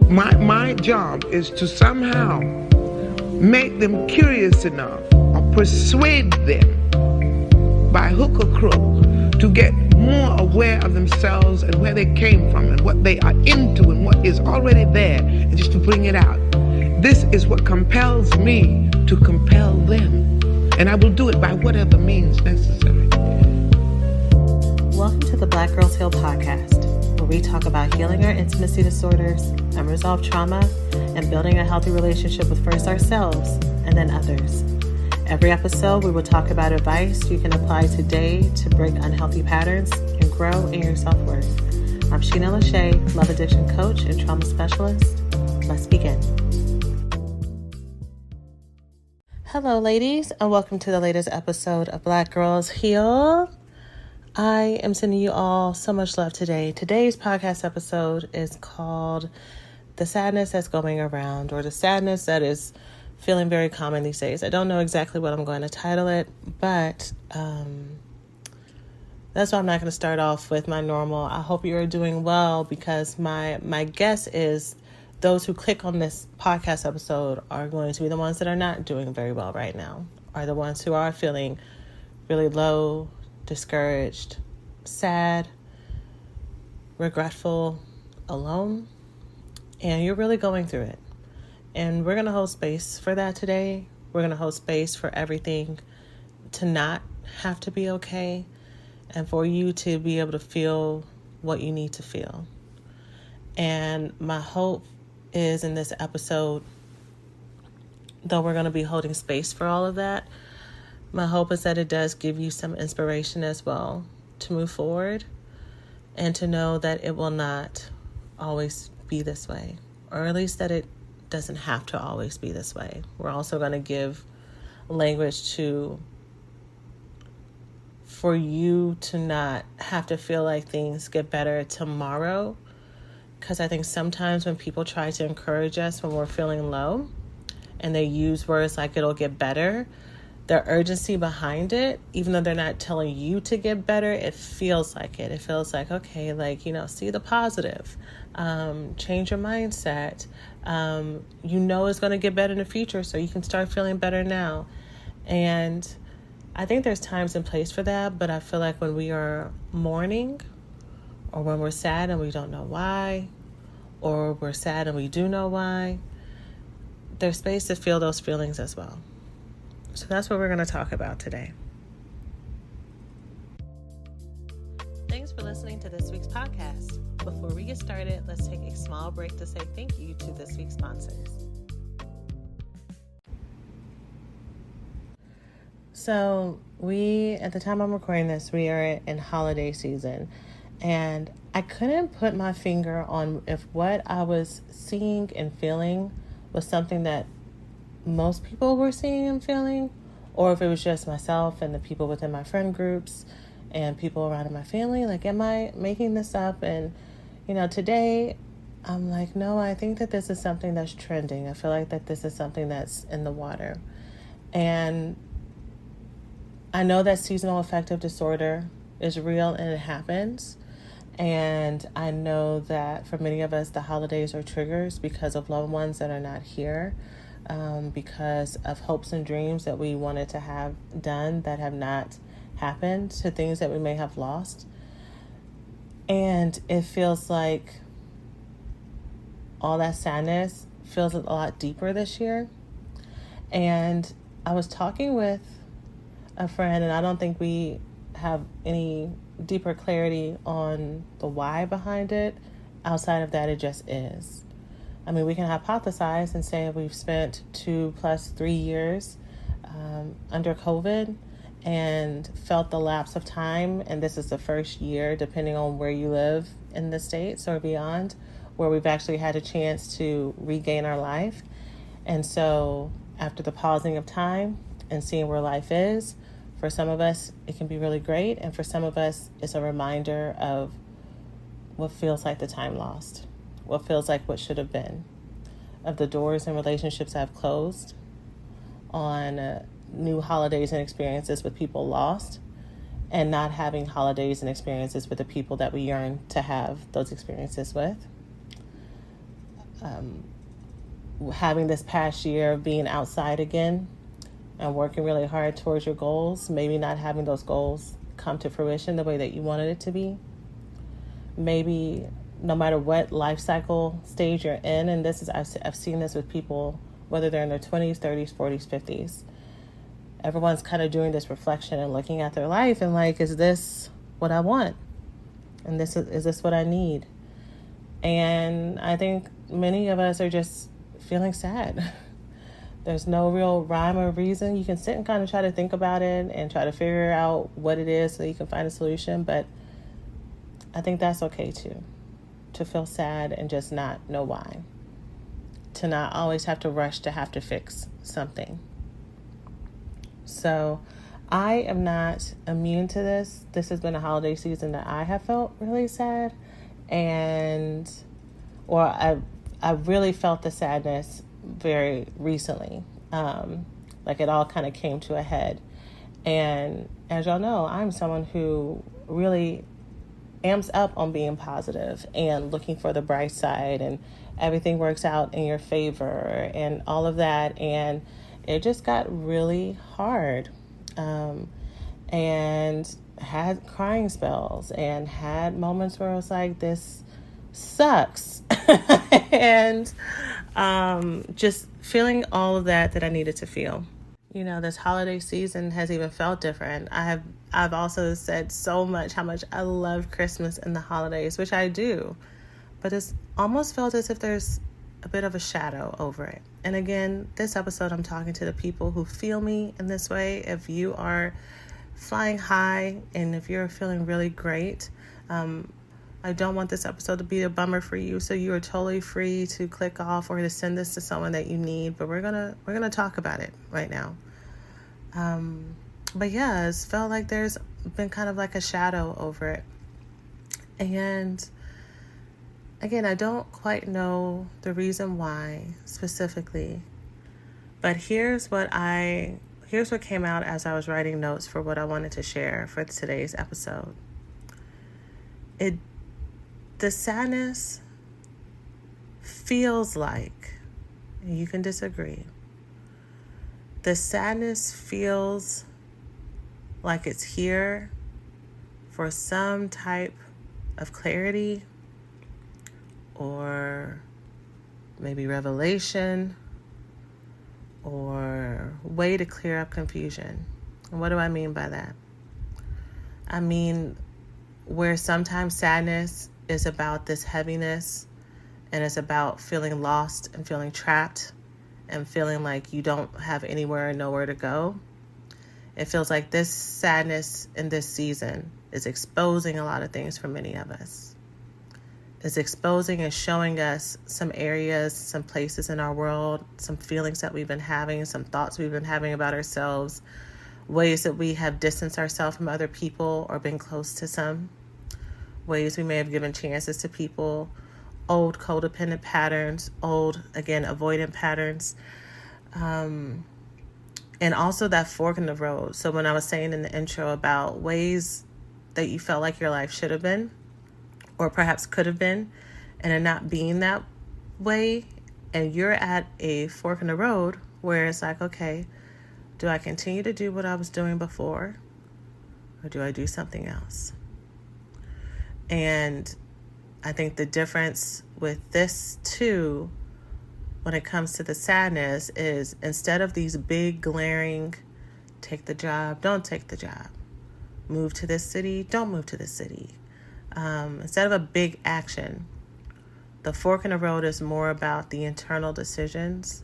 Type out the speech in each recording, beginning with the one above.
My job is to somehow make them curious enough or persuade them by hook or crook to get more aware of themselves and where they came from and what they are into and what is already there, and just to bring it out. This is what compels me to compel them, and I will do it by whatever means necessary. Welcome to the Black Girls Heal podcast, where we talk about healing our intimacy disorders, unresolved trauma, and building a healthy relationship with first ourselves and then others. Every episode, we will talk about advice you can apply today to break unhealthy patterns and grow in your self-worth. I'm Sheena Lachey, love addiction coach and trauma specialist. Let's begin. Hello, ladies, and welcome to the latest episode of Black Girls Heal. I am sending you all so much love today. Today's podcast episode is called The Sadness That's Going Around, or the sadness that is feeling very common these days. I don't know exactly what I'm going to title it, but that's why I'm not going to start off with my normal, I hope you're doing well, because my guess is those who click on this podcast episode are going to be the ones that are not doing very well right now, are the ones who are feeling really low, discouraged, sad, regretful, alone, and you're really going through it. And we're going to hold space for that today. We're going to hold space for everything to not have to be okay, and for you to be able to feel what you need to feel. And my hope is in this episode, though we're going to be holding space for all of that, my hope is that it does give you some inspiration as well to move forward and to know that it will not always be this way, or at least that it doesn't have to always be this way. We're also going to give language for you to not have to feel like things get better tomorrow, because I think sometimes when people try to encourage us when we're feeling low and they use words like it'll get better, the urgency behind it, even though they're not telling you to get better, it feels like it. It feels like, okay, see the positive, change your mindset. It's going to get better in the future, so you can start feeling better now. And I think there's times and place for that, but I feel like when we are mourning, or when we're sad and we don't know why, or we're sad and we do know why, there's space to feel those feelings as well. So that's what we're going to talk about today. Thanks for listening to this week's podcast. Before we get started, let's take a small break to say thank you to this week's sponsors. So at the time I'm recording this, we are in holiday season, and I couldn't put my finger on if what I was seeing and feeling was something that most people were seeing and feeling, or if it was just myself and the people within my friend groups and people around in my family. Like, am I making this up? And, today I'm like, no, I think that this is something that's trending. I feel like that this is something that's in the water. And I know that seasonal affective disorder is real and it happens. And I know that for many of us, the holidays are triggers because of loved ones that are not here, because of hopes and dreams that we wanted to have done that have not happened, to things that we may have lost. And it feels like all that sadness feels a lot deeper this year. And I was talking with a friend, and I don't think we have any deeper clarity on the why behind it. Outside of that, it just is. I mean, we can hypothesize and say we've spent 2 + 3 years under COVID and felt the lapse of time, and this is the first year, depending on where you live in the States or beyond, where we've actually had a chance to regain our life. And so after the pausing of time and seeing where life is, for some of us, it can be really great. And for some of us, it's a reminder of what feels like the time lost, what feels like what should have been, of the doors and relationships that have closed, on new holidays and experiences with people lost, and not having holidays and experiences with the people that we yearn to have those experiences with. having this past year of being outside again and working really hard towards your goals, maybe not having those goals come to fruition the way that you wanted it to be. Maybe no matter what life cycle stage you're in, and this is, I've seen this with people, whether they're in their 20s, 30s, 40s, 50s. Everyone's kind of doing this reflection and looking at their life and like, is this what I want? And is this what I need? And I think many of us are just feeling sad. There's no real rhyme or reason. You can sit and kind of try to think about it and try to figure out what it is so you can find a solution. But I think that's okay too, to feel sad and just not know why. To not always have to rush to have to fix something. So I am not immune to this. This has been a holiday season that I have felt really sad. Or I really felt the sadness very recently. Like it all kind of came to a head. And as y'all know, I'm someone who really amps up on being positive and looking for the bright side, and everything works out in your favor and all of that. And it just got really hard. And had crying spells and had moments where I was like, this sucks. And just feeling all of that I needed to feel. You know, this holiday season has even felt different. I've also said so much how much I love Christmas and the holidays, which I do. But it's almost felt as if there's a bit of a shadow over it. And again, this episode, I'm talking to the people who feel me in this way. If you are flying high and if you're feeling really great, I don't want this episode to be a bummer for you. So you are totally free to click off or to send this to someone that you need. But we're gonna talk about it right now. But yeah, it's felt like there's been kind of like a shadow over it. And again, I don't quite know the reason why specifically, but here's what came out as I was writing notes for what I wanted to share for today's episode. The sadness feels like, you can disagree, the sadness feels like it's here for some type of clarity, or maybe revelation, or way to clear up confusion. And what do I mean by that? I mean, where sometimes sadness is about this heaviness, and it's about feeling lost and feeling trapped and feeling like you don't have anywhere and nowhere to go. It feels like this sadness in this season is exposing a lot of things for many of us. It's exposing and showing us some areas, some places in our world, some feelings that we've been having, some thoughts we've been having about ourselves, ways that we have distanced ourselves from other people or been close to some, ways we may have given chances to people, old codependent patterns, old, again, avoidant patterns, and also that fork in the road. So when I was saying in the intro about ways that you felt like your life should have been, or perhaps could have been, and it not being that way, and you're at a fork in the road where it's like, okay, do I continue to do what I was doing before, or do I do something else? And I think the difference with this too, when it comes to the sadness, is instead of these big glaring, take the job, don't take the job, move to this city, don't move to this city, instead of a big action, the fork in the road is more about the internal decisions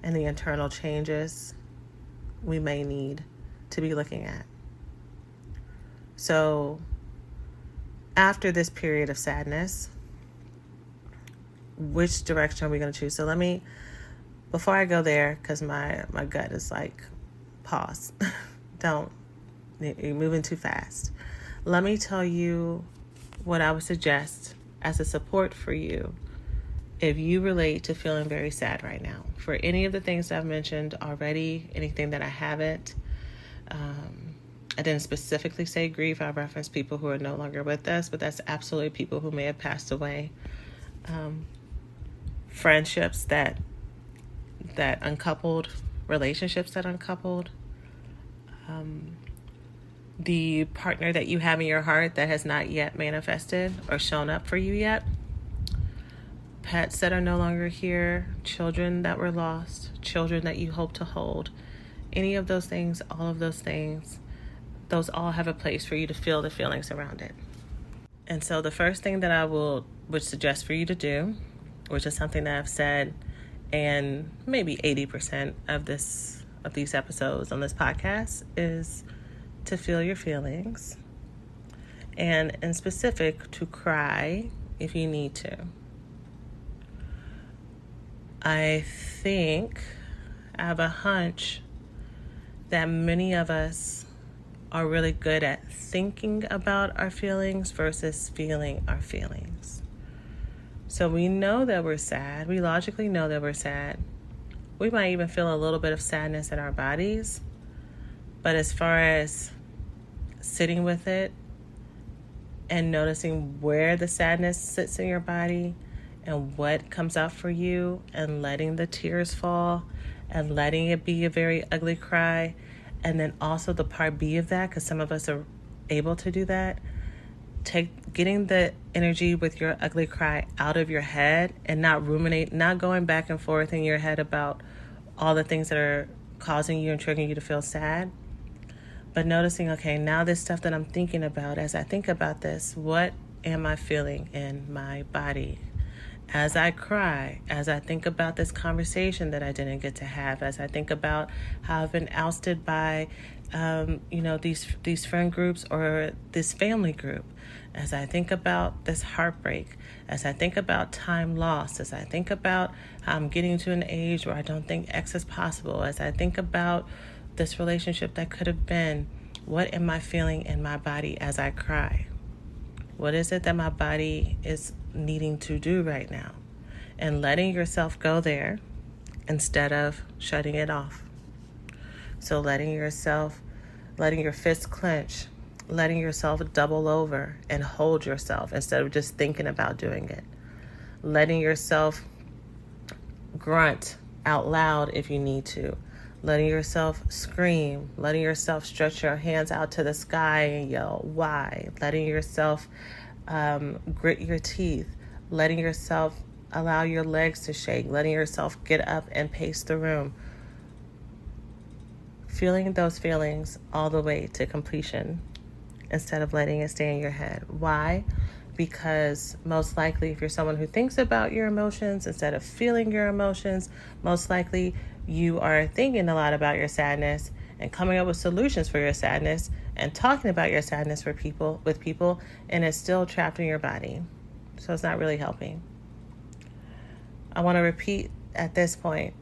and the internal changes we may need to be looking at. So after this period of sadness, which direction are we going to choose? So before I go there, because my gut is like, pause. You're moving too fast. Let me tell you what I would suggest as a support for you if you relate to feeling very sad right now. For any of the things I've mentioned already, anything that I haven't, I didn't specifically say grief. I referenced people who are no longer with us, but that's absolutely people who may have passed away. friendships that uncoupled, relationships that uncoupled, the partner that you have in your heart that has not yet manifested or shown up for you yet, pets that are no longer here, children that were lost, children that you hope to hold, any of those things, all of those things, those all have a place for you to feel the feelings around it. And so the first thing that I would suggest for you to do, which is something that I've said in maybe 80% of these episodes on this podcast, is to feel your feelings, and in specific, to cry if you need to. I have a hunch that many of us are really good at thinking about our feelings versus feeling our feelings. So we know that we're sad. We logically know that we're sad. We might even feel a little bit of sadness in our bodies. But as far as sitting with it and noticing where the sadness sits in your body and what comes out for you, and letting the tears fall and letting it be a very ugly cry, and then also the part B of that, because some of us are able to do that, getting the energy with your ugly cry out of your head and not ruminate, not going back and forth in your head about all the things that are causing you and triggering you to feel sad, but noticing, okay, now this stuff that I'm thinking about, as I think about this, what am I feeling in my body? As I cry, as I think about this conversation that I didn't get to have, as I think about how I've been ousted by, these friend groups or this family group, as I think about this heartbreak, as I think about time lost, as I think about how I'm getting to an age where I don't think X is possible, as I think about this relationship that could have been, what am I feeling in my body as I cry? What is it that my body is needing to do right now? And letting yourself go there instead of shutting it off. So letting your fists clench, letting yourself double over and hold yourself instead of just thinking about doing it. Letting yourself grunt out loud if you need to. Letting yourself scream, letting yourself stretch your hands out to the sky and yell, why? Letting yourself grit your teeth, letting yourself allow your legs to shake, letting yourself get up and pace the room. Feeling those feelings all the way to completion instead of letting it stay in your head. Why? Because most likely, if you're someone who thinks about your emotions instead of feeling your emotions, most likely you are thinking a lot about your sadness and coming up with solutions for your sadness and talking about your sadness with people, and it's still trapped in your body. So it's not really helping. I want to repeat at this point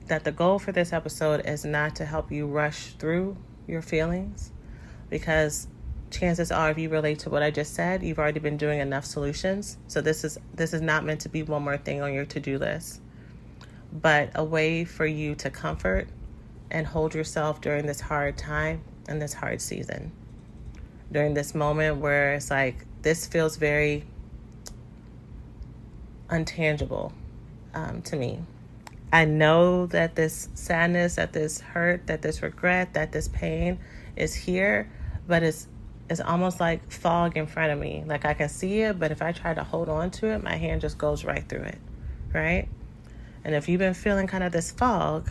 that the goal for this episode is not to help you rush through your feelings, because chances are, if you relate to what I just said, you've already been doing enough solutions. So this is not meant to be one more thing on your to-do list, but a way for you to comfort and hold yourself during this hard time and this hard season. During this moment where it's like, this feels very untangible to me. I know that this sadness, that this hurt, that this regret, that this pain is here, but it's almost like fog in front of me. Like I can see it, but if I try to hold on to it, my hand just goes right through it, right? And if you've been feeling kind of this fog,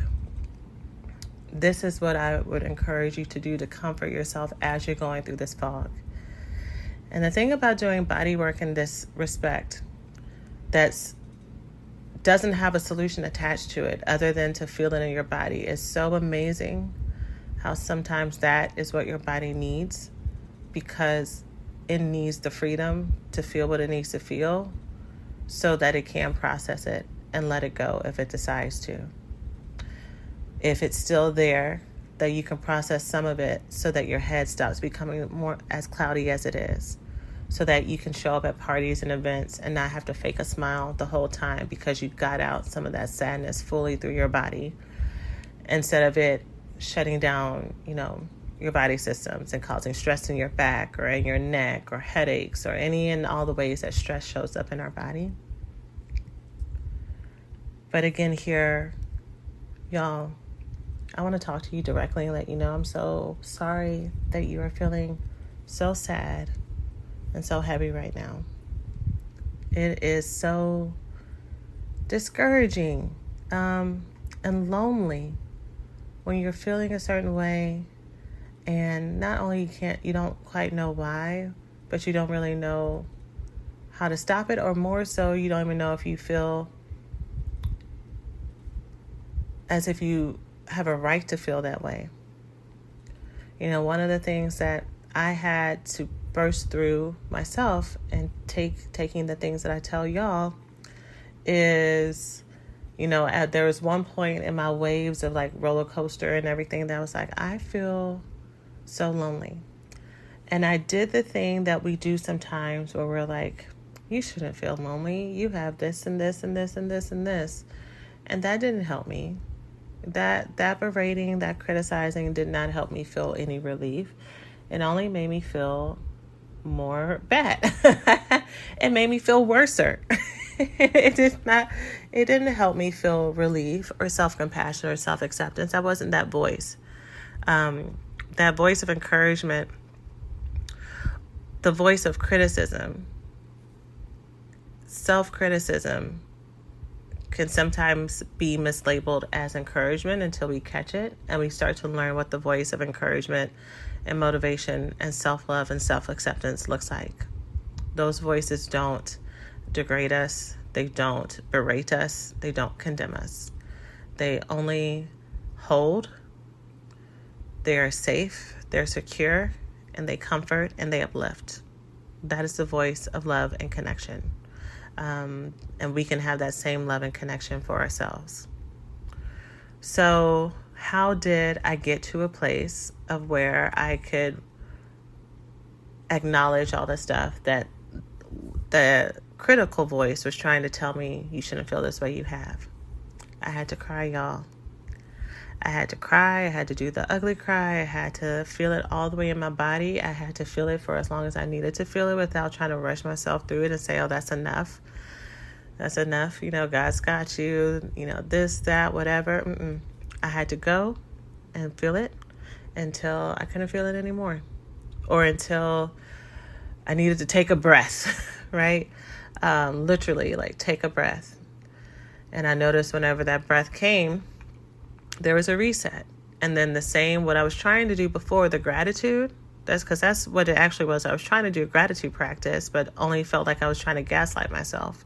this is what I would encourage you to do to comfort yourself as you're going through this fog. And the thing about doing body work in this respect that's doesn't have a solution attached to it other than to feel it in your body is so amazing how sometimes that is what your body needs, because it needs the freedom to feel what it needs to feel so that it can process it and let it go if it decides to. If it's still there, that you can process some of it so that your head stops becoming more as cloudy as it is, so that you can show up at parties and events and not have to fake a smile the whole time because you got out some of that sadness fully through your body, instead of it shutting down, your body systems and causing stress in your back or in your neck or headaches or any and all the ways that stress shows up in our body. But again, here, y'all, I want to talk to you directly and let you know I'm so sorry that you are feeling so sad and so heavy right now. It is so discouraging and lonely when you're feeling a certain way, and not only you don't quite know why, but you don't really know how to stop it, or more so, you don't even know if you feel as if you have a right to feel that way. You know, one of the things that I had to burst through myself and taking the things that I tell y'all is, you know, there was one point in my waves of like roller coaster and everything that I was like, I feel so lonely. And I did the thing that we do sometimes where we're like, you shouldn't feel lonely. You have this and this and this and this and this. And that didn't help me. That berating, that criticizing did not help me feel any relief. It only made me feel more bad. It made me feel worser. It didn't help me feel relief or self-compassion or self-acceptance. I wasn't that voice. That voice of encouragement, the voice of criticism, self-criticism can sometimes be mislabeled as encouragement until we catch it and we start to learn what the voice of encouragement and motivation and self-love and self-acceptance looks like. Those voices don't degrade us. They don't berate us. They don't condemn us. They only hold. They are safe. They're secure. And they comfort and they uplift. That is the voice of love and connection. And we can have that same love and connection for ourselves. So how did I get to a place of where I could acknowledge all the stuff that the critical voice was trying to tell me you shouldn't feel this way you have? I had to cry, y'all. I had to cry. I had to do the ugly cry. I had to feel it all the way in my body. I had to feel it for as long as I needed to feel it without trying to rush myself through it and say, oh, that's enough. That's enough. You know, God's got you, you know, this, that, whatever. I had to go and feel it until I couldn't feel it anymore, or until I needed to take a breath, right? Literally, like, take a breath. And I noticed whenever that breath came, there was a reset. And then what I was trying to do before, the gratitude, that's what it actually was. I was trying to do a gratitude practice, but only felt like I was trying to gaslight myself.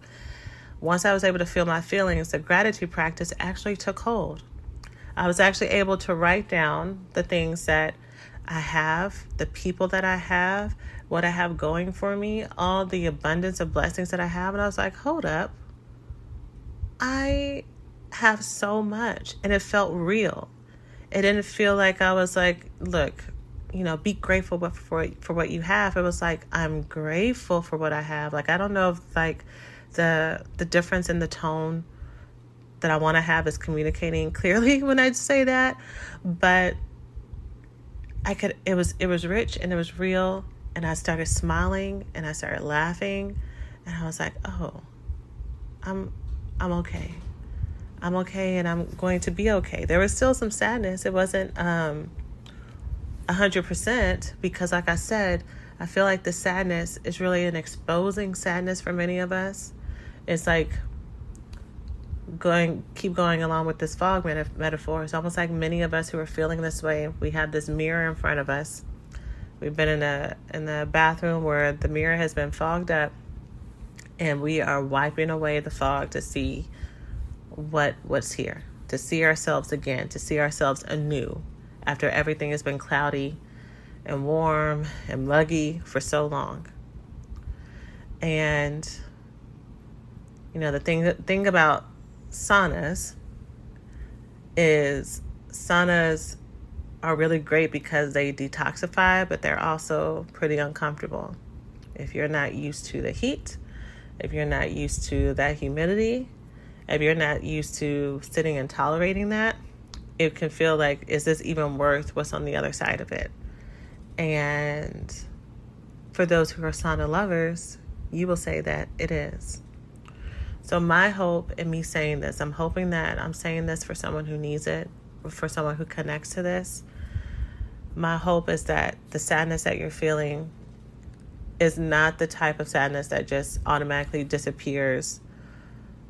Once I was able to feel my feelings, the gratitude practice actually took hold. I was actually able to write down the things that I have, the people that I have, what I have going for me, all the abundance of blessings that I have. And I was like, hold up. I have so much. And it felt real. It didn't feel like I was like, look, you know, be grateful for what you have. It was like, I'm grateful for what I have. Like, I don't know if like the difference in the tone that I want to have is communicating clearly when I say that, but it was rich and it was real. And I started smiling and I started laughing and I was like, oh, I'm okay. I'm okay and I'm going to be okay. There was still some sadness. It wasn't 100% because, like I said, I feel like the sadness is really an exposing sadness for many of us. It's like keep going along with this fog metaphor. It's almost like many of us who are feeling this way, we have this mirror in front of us. We've been in the bathroom where the mirror has been fogged up, and we are wiping away the fog to see what's here, to see ourselves again, to see ourselves anew after everything has been cloudy and warm and muggy for so long. And you know, the thing about saunas is saunas are really great because they detoxify, but they're also pretty uncomfortable. If you're not used to the heat, if you're not used to that humidity, if you're not used to sitting and tolerating that, it can feel like, is this even worth what's on the other side of it? And for those who are sauna lovers, you will say that it is. So my hope in me saying this, I'm hoping that I'm saying this for someone who needs it, for someone who connects to this. My hope is that the sadness that you're feeling is not the type of sadness that just automatically disappears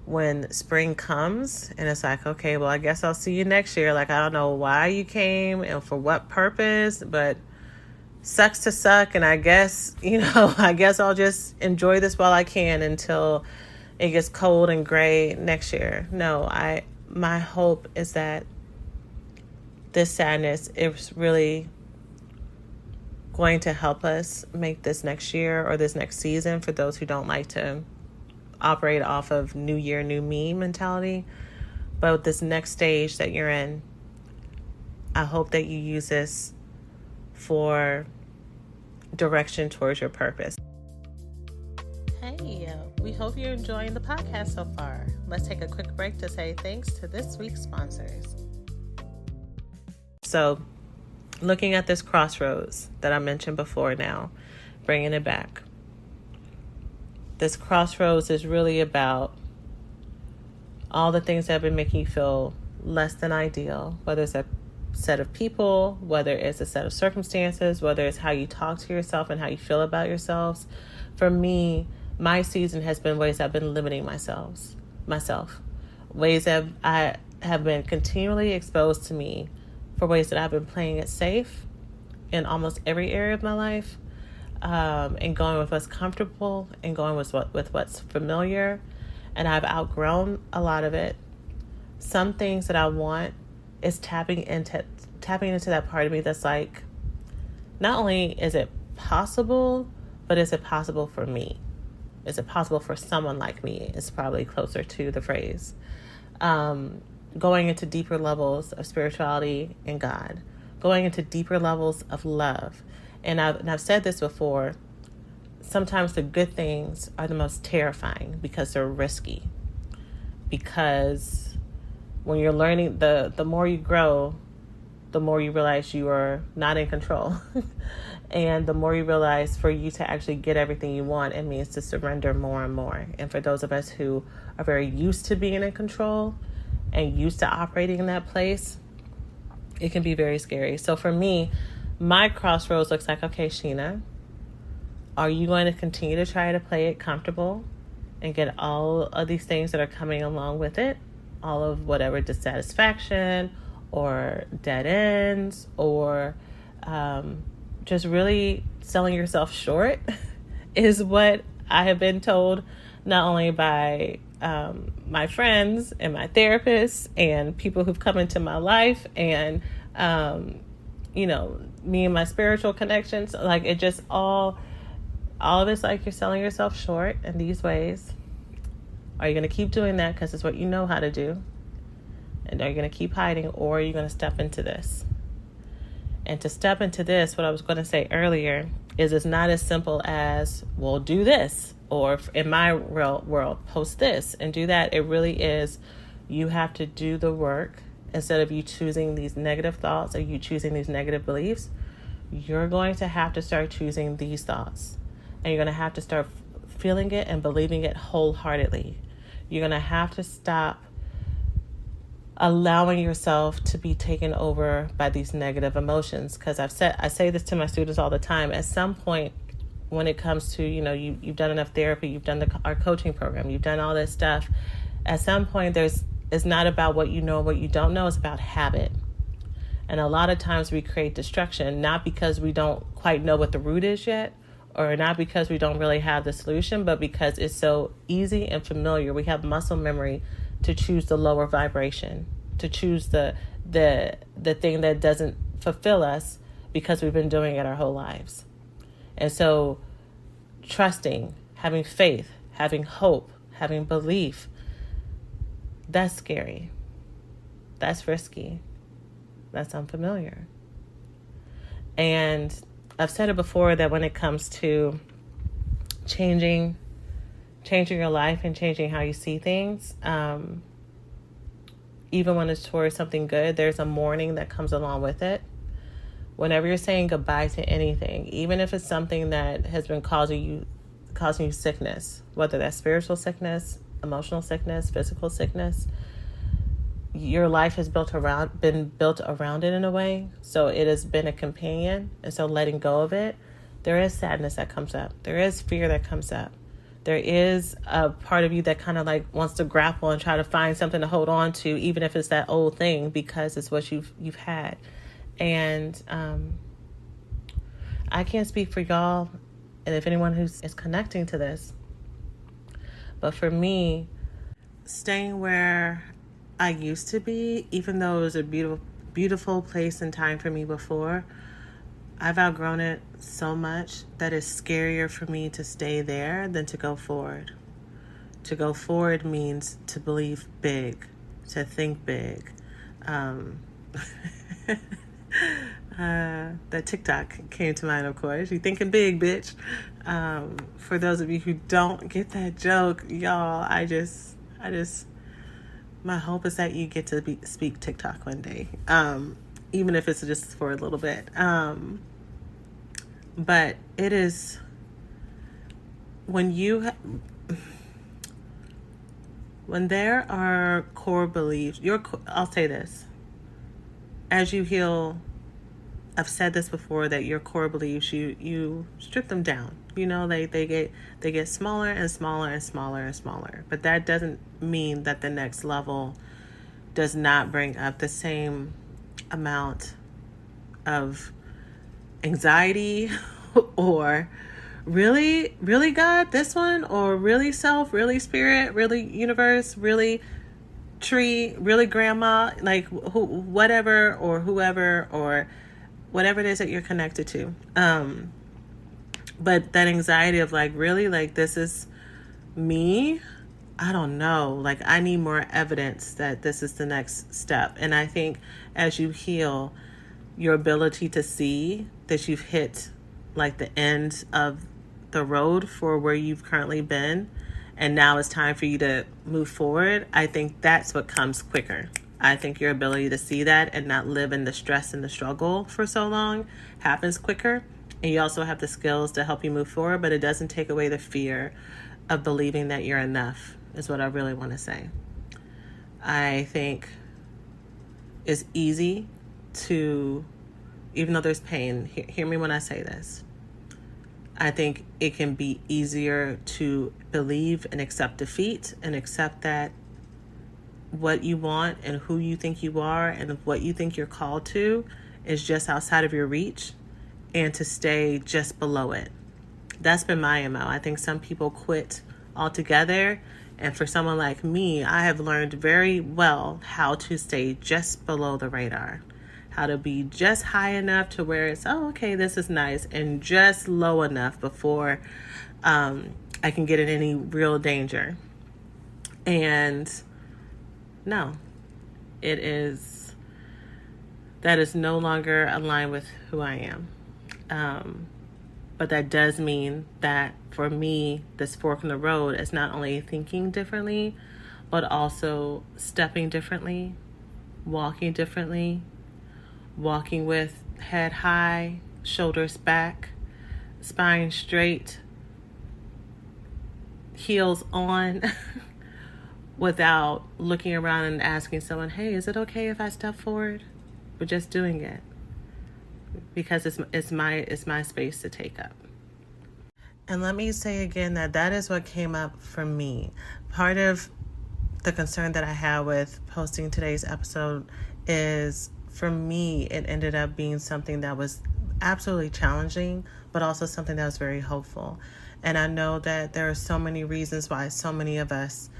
when spring comes and it's like, okay, well, I guess I'll see you next year. Like, I don't know why you came and for what purpose, but sucks to suck. And I guess, I guess I'll just enjoy this while I can until it gets cold and gray next year. No, my hope is that this sadness is really going to help us make this next year or this next season, for those who don't like to operate off of new year, new me mentality. But with this next stage that you're in, I hope that you use this for direction towards your purpose. Hey, we hope you're enjoying the podcast so far. Let's take a quick break to say thanks to this week's sponsors. So, looking at this crossroads that I mentioned before now, bringing it back. This crossroads is really about all the things that have been making you feel less than ideal, whether it's a set of people, whether it's a set of circumstances, whether it's how you talk to yourself and how you feel about yourselves. For me, my season has been ways I've been limiting myself, ways that I have been continually exposed to me for ways that I've been playing it safe in almost every area of my life, and going with what's comfortable and going with what's familiar. And I've outgrown a lot of it. Some things that I want is tapping into that part of me that's like, not only is it possible, but is it possible for me? Is it possible for someone like me? Is probably closer to the phrase. Going into deeper levels of spirituality and God, going into deeper levels of love. And I've said this before, sometimes the good things are the most terrifying because they're risky. Because when you're learning, the more you grow, the more you realize you are not in control. And the more you realize for you to actually get everything you want, it means to surrender more and more. And for those of us who are very used to being in control and used to operating in that place, it can be very scary. So for me, my crossroads looks like, okay, Sheena, are you going to continue to try to play it comfortable and get all of these things that are coming along with it? All of whatever dissatisfaction or dead ends or just really selling yourself short is what I have been told, not only by my friends and my therapists and people who've come into my life and, me and my spiritual connections. Like, it just all of it's like you're selling yourself short in these ways. Are you going to keep doing that because it's what you know how to do? And are you going to keep hiding, or are you going to step into this? And to step into this, what I was going to say earlier, is it's not as simple as, well, do this, or in my real world, post this and do that. It really is, you have to do the work. Instead of you choosing these negative thoughts or you choosing these negative beliefs, you're going to have to start choosing these thoughts. And you're going to have to start feeling it and believing it wholeheartedly. You're going to have to stop allowing yourself to be taken over by these negative emotions. Because I say this to my students all the time. At some point, when it comes to, you've done enough therapy, you've done our coaching program, you've done all this stuff. At some point, it's not about what you know or what you don't know. It's about habit. And a lot of times we create destruction, not because we don't quite know what the root is yet, or not because we don't really have the solution, but because it's so easy and familiar. We have muscle memory to choose the lower vibration, to choose the thing that doesn't fulfill us because we've been doing it our whole lives. And so trusting, having faith, having hope, having belief, that's scary. That's risky. That's unfamiliar. And I've said it before that when it comes to changing your life and changing how you see things, even when it's towards something good, there's a mourning that comes along with it. Whenever you're saying goodbye to anything, even if it's something that has been causing you sickness, whether that's spiritual sickness, emotional sickness, physical sickness, your life has been built around it in a way. So it has been a companion. And so letting go of it, there is sadness that comes up. There is fear that comes up. There is a part of you that kind of like wants to grapple and try to find something to hold on to, even if it's that old thing, because it's what you've had. And I can't speak for y'all, and if anyone is connecting to this, but for me, staying where I used to be, even though it was a beautiful place and time for me before, I've outgrown it so much that it's scarier for me to stay there than to go forward. To go forward means to believe big, to think big. That TikTok came to mind, of course. You thinking big, bitch. For those of you who don't get that joke, y'all, I just, my hope is that you get to speak TikTok one day, even if it's just for a little bit. But it is when there are core beliefs. I'll say this: as you heal, I've said this before, that your core beliefs, you strip them down. You know, they get smaller and smaller and smaller and smaller. But that doesn't mean that the next level does not bring up the same amount of anxiety or really, really God, this one, or really self, really spirit, really universe, really tree, really grandma, like whatever or whoever or whatever it is that you're connected to. But that anxiety of like, really, like, this is me? I don't know. Like, I need more evidence that this is the next step. And I think as you heal, your ability to see that you've hit like the end of the road for where you've currently been, and now it's time for you to move forward, I think that's what comes quicker. I think your ability to see that and not live in the stress and the struggle for so long happens quicker. And you also have the skills to help you move forward, but it doesn't take away the fear of believing that you're enough, is what I really want to say. I think it's easy to, even though there's pain, hear me when I say this, I think it can be easier to believe and accept defeat and accept that what you want and who you think you are and what you think you're called to is just outside of your reach, and to stay just below it. That's been my MO. I think some people quit altogether, and for someone like me, I have learned very well how to stay just below the radar, how to be just high enough to where it's, oh, okay, this is nice, and just low enough before I can get in any real danger. And no, that is no longer aligned with who I am. But that does mean that for me, this fork in the road is not only thinking differently, but also stepping differently, walking differently, walking with head high, shoulders back, spine straight, heels on, without looking around and asking someone, hey, is it okay if I step forward? We're just doing it because it's my space to take up. And let me say again that is what came up for me. Part of the concern that I had with posting today's episode is, for me, it ended up being something that was absolutely challenging, but also something that was very hopeful. And I know that there are so many reasons why so many of us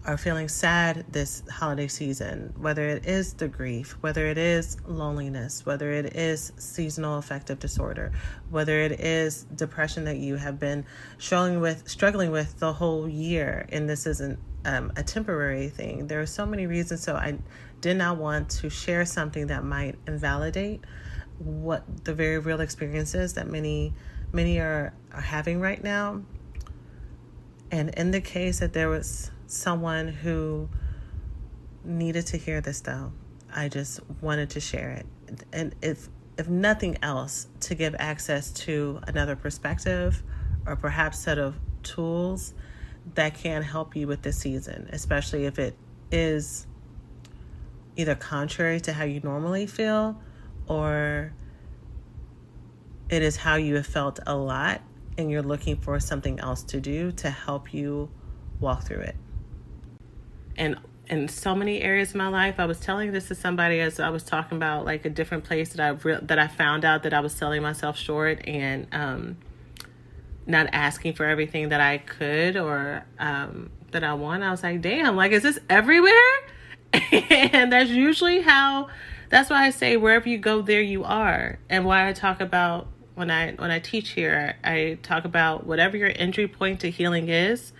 are feeling sad this holiday season, whether it is the grief, whether it is loneliness, whether it is seasonal affective disorder, whether it is depression that you have been struggling with the whole year, and this isn't a temporary thing. There are so many reasons, so I did not want to share something that might invalidate what the very real experiences that many are having right now. And in the case that there was someone who needed to hear this, though, I just wanted to share it. And if nothing else, to give access to another perspective or perhaps set of tools that can help you with this season, especially if it is either contrary to how you normally feel or it is how you have felt a lot and you're looking for something else to do to help you walk through it. And in so many areas of my life, I was telling this to somebody as I was talking about like a different place that I found out that I was selling myself short and not asking for everything that I could or that I want. I was like, damn, like, is this everywhere? And that's usually that's why I say wherever you go, there you are. And why I talk about when I teach here, I talk about whatever your entry point to healing is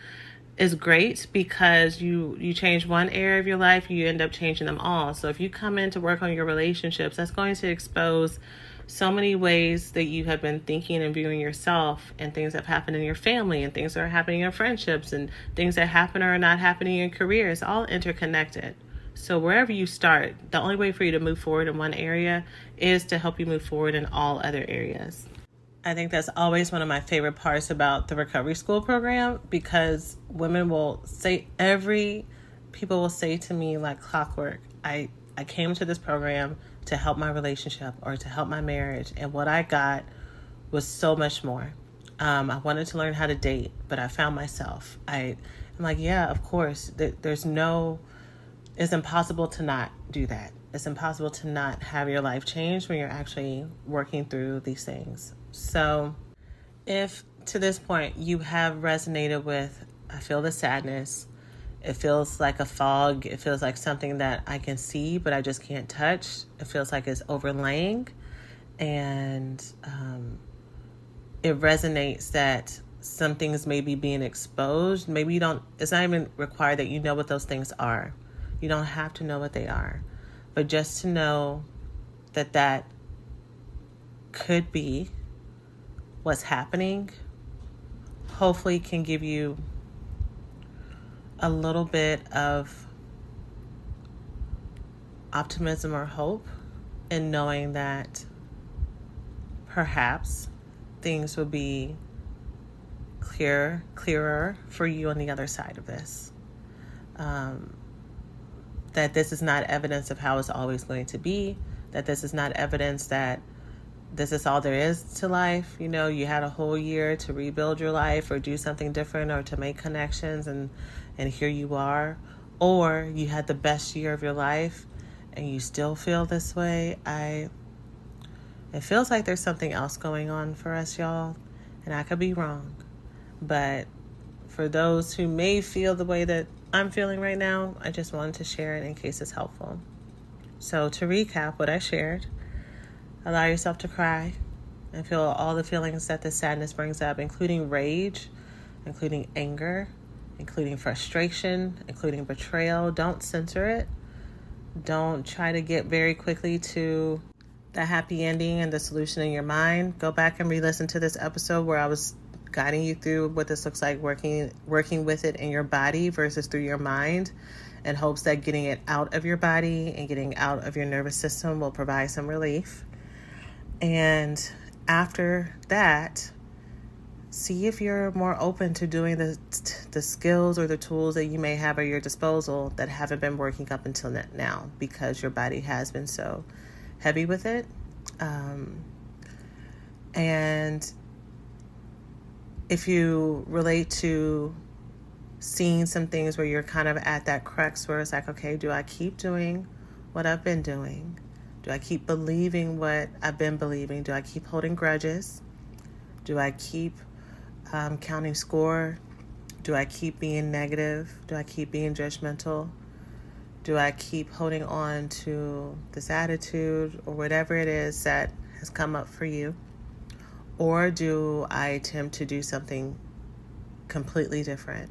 great, because you change one area of your life, you end up changing them all. So if you come in to work on your relationships, that's going to expose so many ways that you have been thinking and viewing yourself, and things that have happened in your family, and things that are happening in friendships, and things that happen or are not happening in careers, all interconnected. So wherever you start, the only way for you to move forward in one area is to help you move forward in all other areas. I think that's always one of my favorite parts about the Recovery School program, because people will say to me like clockwork, I came to this program to help my relationship or to help my marriage, and what I got was so much more. I wanted to learn how to date, but I found myself. I'm like, yeah, of course. It's impossible to not do that. It's impossible to not have your life change when you're actually working through these things. So if to this point you have resonated with, I feel the sadness, it feels like a fog, it feels like something that I can see but I just can't touch, it feels like it's overlaying, and it resonates that some things may be being exposed. Maybe it's not even required that you know what those things are. You don't have to know what they are, but just to know that could be what's happening, hopefully can give you a little bit of optimism or hope in knowing that perhaps things will be clearer for you on the other side of this. That this is not evidence of how it's always going to be, that this is not evidence that this is all there is to life. You know, you had a whole year to rebuild your life or do something different or to make connections, and here you are. Or you had the best year of your life and you still feel this way. It feels like there's something else going on for us, y'all, and I could be wrong. But for those who may feel the way that I'm feeling right now, I just wanted to share it in case it's helpful. So to recap what I shared, allow yourself to cry and feel all the feelings that the sadness brings up, including rage, including anger, including frustration, including betrayal. Don't censor it. Don't try to get very quickly to the happy ending and the solution in your mind. Go back and re-listen to this episode where I was guiding you through what this looks like, working with it in your body versus through your mind, in hopes that getting it out of your body and getting out of your nervous system will provide some relief. And after that, see if you're more open to doing the skills or the tools that you may have at your disposal that haven't been working up until now, because your body has been so heavy with it. And if you relate to seeing some things where you're kind of at that crux where it's like, okay, do I keep doing what I've been doing? Do I keep believing what I've been believing? Do I keep holding grudges? Do I keep counting score? Do I keep being negative? Do I keep being judgmental? Do I keep holding on to this attitude or whatever it is that has come up for you? Or do I attempt to do something completely different?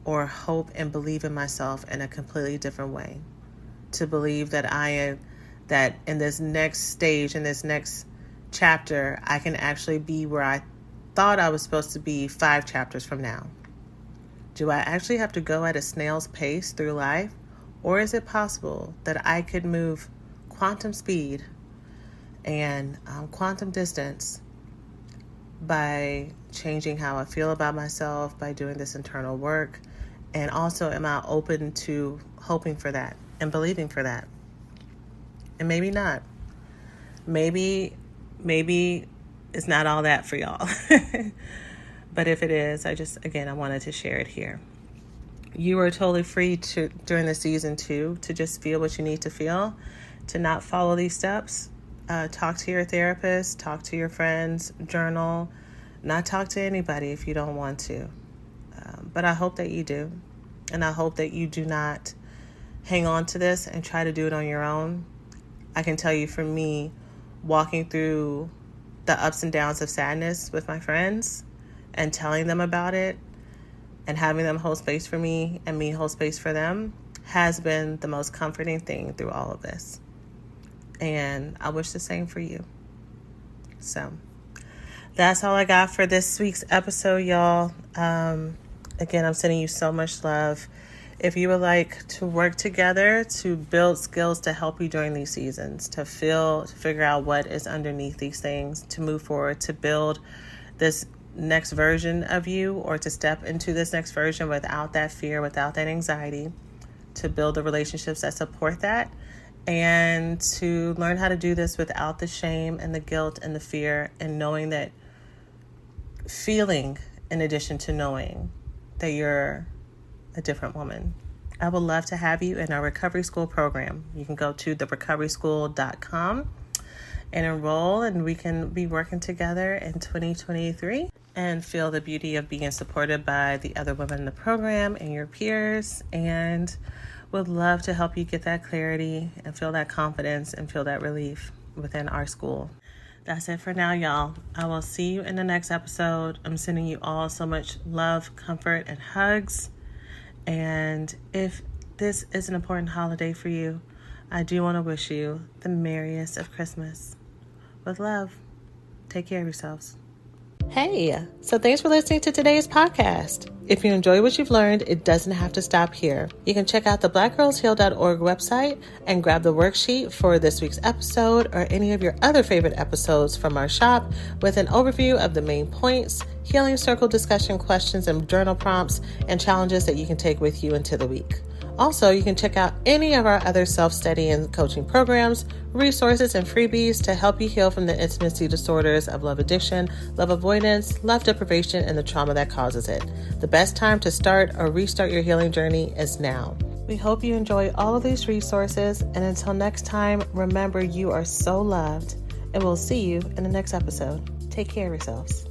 Or hope and believe in myself in a completely different way? To believe that that in this next stage, in this next chapter, I can actually be where I thought I was supposed to be 5 chapters from now. Do I actually have to go at a snail's pace through life? Or is it possible that I could move quantum speed and quantum distance by changing how I feel about myself, by doing this internal work? And also, am I open to hoping for that and believing for that? And maybe not. Maybe it's not all that for y'all. But if it is, I wanted to share it here. You are totally free to, during the season 2, to just feel what you need to feel, to not follow these steps. Talk to your therapist, talk to your friends, journal, not talk to anybody if you don't want to. But I hope that you do. And I hope that you do not hang on to this and try to do it on your own. I can tell you, for me, walking through the ups and downs of sadness with my friends and telling them about it and having them hold space for me and me hold space for them has been the most comforting thing through all of this. And I wish the same for you. So that's all I got for this week's episode, y'all. Again, I'm sending you so much love. If you would like to work together to build skills to help you during these seasons, to figure out what is underneath these things, to move forward, to build this next version of you, or to step into this next version without that fear, without that anxiety, to build the relationships that support that, and to learn how to do this without the shame and the guilt and the fear, and knowing that, feeling in addition to knowing that you're a different woman. I would love to have you in our Recovery School program. You can go to therecoveryschool.com and enroll, and we can be working together in 2023 and feel the beauty of being supported by the other women in the program and your peers, and would love to help you get that clarity and feel that confidence and feel that relief within our school. That's it for now, y'all. I will see you in the next episode. I'm sending you all so much love, comfort, and hugs. And if this is an important holiday for you, I do want to wish you the merriest of Christmas. With love, take care of yourselves. Hey, so thanks for listening to today's podcast. If you enjoy what you've learned, it doesn't have to stop here. You can check out the blackgirlsheal.org website and grab the worksheet for this week's episode or any of your other favorite episodes from our shop with an overview of the main points, healing circle discussion questions and journal prompts, and challenges that you can take with you into the week. Also, you can check out any of our other self-study and coaching programs, resources, and freebies to help you heal from the intimacy disorders of love addiction, love avoidance, love deprivation, and the trauma that causes it. The best time to start or restart your healing journey is now. We hope you enjoy all of these resources, and until next time, remember you are so loved, and we'll see you in the next episode. Take care of yourselves.